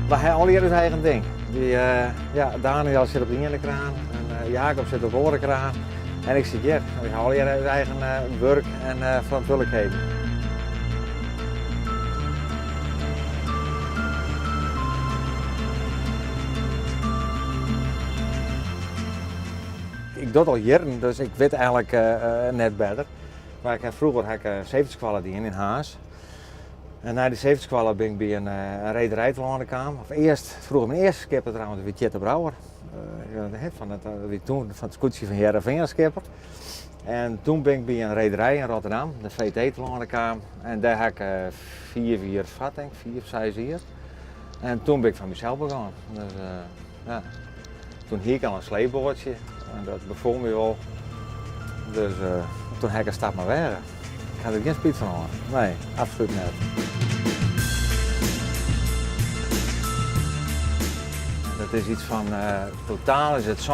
Maar hij al zijn eigen ding. Daniel zit op de ene kraan en Jacob zit op de andere kraan. En ik zit hier. Ik hou al zijn eigen werk en verantwoordelijkheden. Ik doe het al jaren, dus ik weet eigenlijk net beter. Maar vroeger had ik zevenschwallen in Haas. En na die zevenschwallen ben ik bij een rederij te landen gekomen. Vroeger mijn eerste skipper trouwens, was Jette Brouwer. Van het scootje van Heerenveen skipper. En toen ben ik bij een rederij in Rotterdam, de VT te landen gekomen. En daar heb ik 4 of 6 jaar. En toen ben ik van mezelf begonnen. Dus, toen hield ik al een sleepbootje. En dat beviel me wel. Dus toen heb ik een stap maar weg. Ik had er geen spijt van hoor. Nee, absoluut niet. Dat is iets van, totaal is het 87.000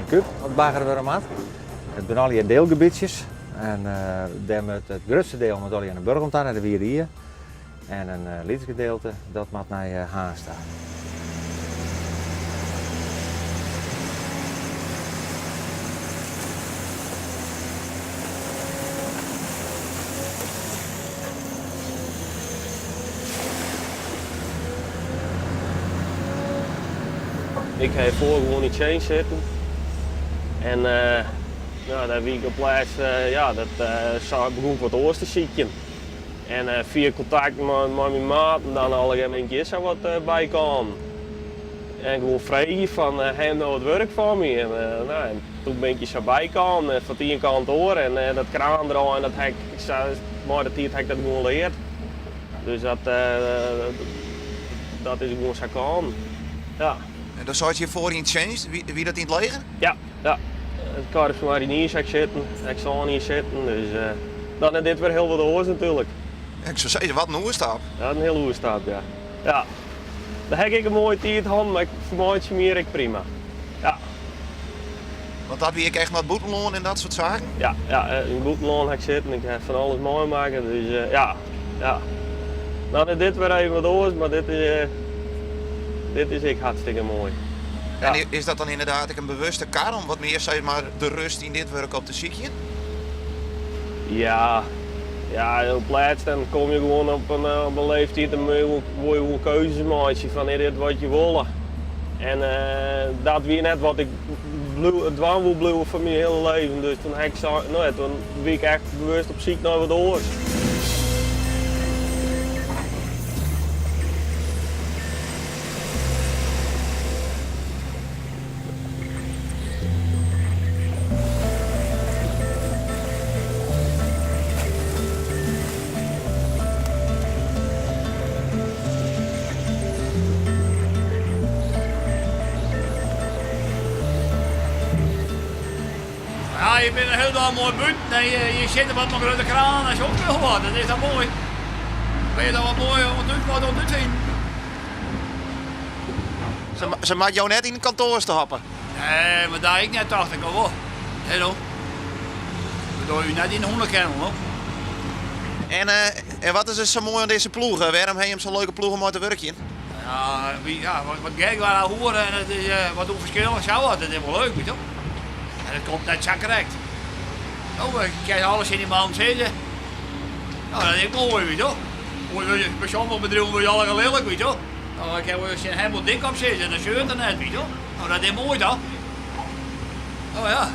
kub wat bagger we had. Het zijn al die deelgebiedjes. En het grootste deel moet al in de Burgomtaan, naar de Wierdier. En een lidsgedeelte, dat moet naar Haan staan. Ik heb voor gewoon in change zitten. En daar wie ik op plaats, begon wat oors te zieken. En via contact met mijn maat dan al een keer zo wat bij kwam. En gewoon vragen van hem nou het werk voor me. En toen ben ik zo bij kwam van die kant door en dat kraan er al en dat heb maar de tijd heb ik dat gewoon geleerd. Dus dat is gewoon zo kan. Ja. En dan zat je voor in het change, wie dat in het leger? Ja. Het korps van mariniers heb ik zitten, ik zal hier zitten, dus dan is dit weer heel wat oors natuurlijk. Ik zou zeggen, wat een oerstap. Ja, een hele oerstap, ja. Ja. Dan heb ik een mooie tijd gehad, maar voor mij is meer ik prima. Ja. Want dat wie ik echt met boetenloon en dat soort zaken? Ja, in boetenloon heb ik zitten, ik heb van alles mooi maken, dus ja. Dan is dit weer even wat oors, maar dit is ik hartstikke mooi. Ja. En is dat dan inderdaad een bewuste kar om wat meer zeg maar, de rust in dit werk op te zieken? Ja, op plaats dan kom je gewoon op een leeftijd en moet je gewoon keuzes maken van dit wat je wil. En dat weer net wat ik dwang wil blijven voor mijn hele leven. Dus toen ben ik echt bewust op zoek naar wat oors. Ja, je bent een heel dag mooi buiten en je zit er wat nog uit de kraan als je op wil wat. Dat is dan mooi. Ben je dan wat mooi wat ontdekt zien? Ze maakt jou net in een kantoor stappen. Nee, maar daar ik net dacht ik al wel. Hallo. We doen je net in de hondenkennel hoor. En wat is er zo mooi aan deze ploegen? Waarom heb je hem zo'n leuke ploeg om uit te werken? Ja, wat gek waar aan horen en het is wat onverschillig zo wat. Dat is wel leuk, weet je. En dat komt net zo correct. Oh, ik krijg alles in die man zitten. Nou, dat is mooi, weet je. Bij sommige bedrijven wil je alle lelijk, weet je. Nou, ik heb er helemaal dik op zitten en dan zeurt er net, weet je. Nou, dat is mooi toch? Oh ja.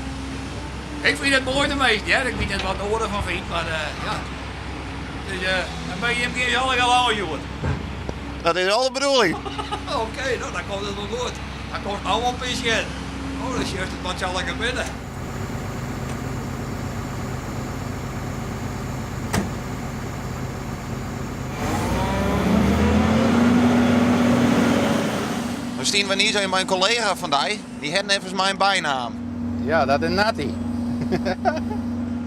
Ik vind het mooi de meeste, ja. Ik weet niet wat de orde van vindt, maar ja. Dus dan ben je een keer alle al jongen. Dat is al de bedoeling. Oké, nou dan komt het wel goed. Dan komt nou een pisje in. Oh, dan shirt het wat zo lekker binnen. Stien, wanneer zei mijn collega van die had even mijn bijnaam. Ja, dat is Natty.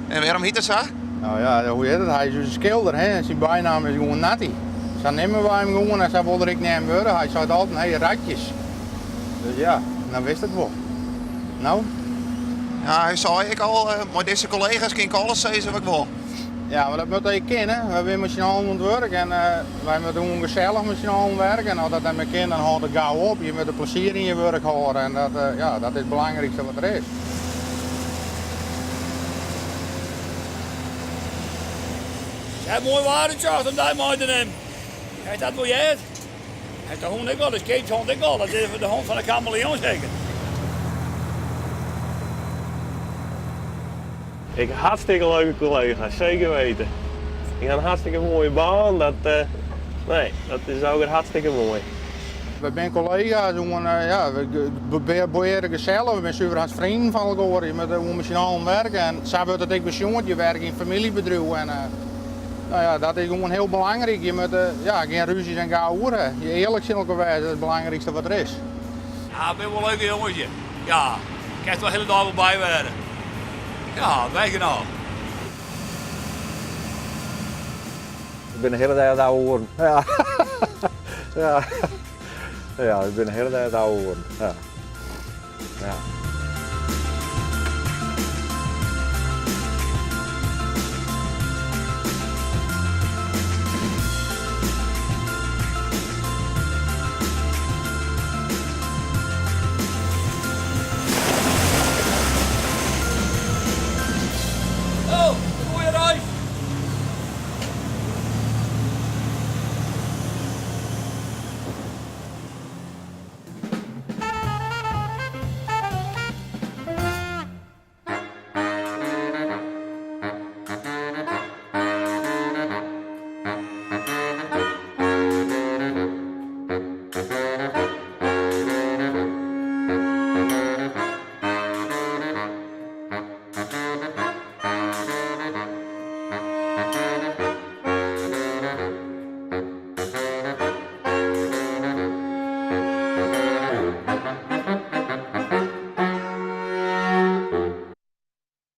En waarom heet het zo? Nou ja, hoe heet het? Hij is dus een schilder, hè? Zijn bijnaam is gewoon Natty. Zo nemen we hem gewoon en zo wilde ik niet hem worden. Hij zei altijd, hey, ratjes. Dus ja, dan wist het wel. Nou? Ja, hij zei ik al, maar deze collega's kan ik alles zeggen wat ik wil. Ja, maar dat moet je kennen. We willen met z'n allen aan het werk en wij moeten gezellig met z'n allen werken. En als dat dan met kinderen dan houdt het gauw op. Je moet er plezier in je werk houden en dat, ja, dat is het belangrijkste wat er is. Het is mooi warenchacht om daar mee te nemen. Kijk, dat wil je het. Heeft de hond ik al, de skatehond ik al. Dat is de hond van de chameleon zeker. Ik heb hartstikke leuke collega's, zeker weten. Ik heb een hartstikke mooie baan, dat is ook weer hartstikke mooi. We zijn collega's, ja, we proberen gezellig, we zijn super als vrienden van elkaar. Je moet met z'n allen werken en zo wordt het ook besjoend. Je werkt in een familiebedrijf en nou ja, dat is gewoon heel belangrijk. Je moet ja, geen ruzies en gauw horen. Je eerlijk zijn elkaar wijzen, dat is het belangrijkste wat er is. Ja, ik ben wel een leuke jongetje. Ja, ik heb er wel de hele dag wel bij werden. Ja, wij genoeg. Ik ben de hele tijd aan het oude worden. Ja. Ja. Ja, ik ben de hele tijd aan het oude worden. Ja. Ja.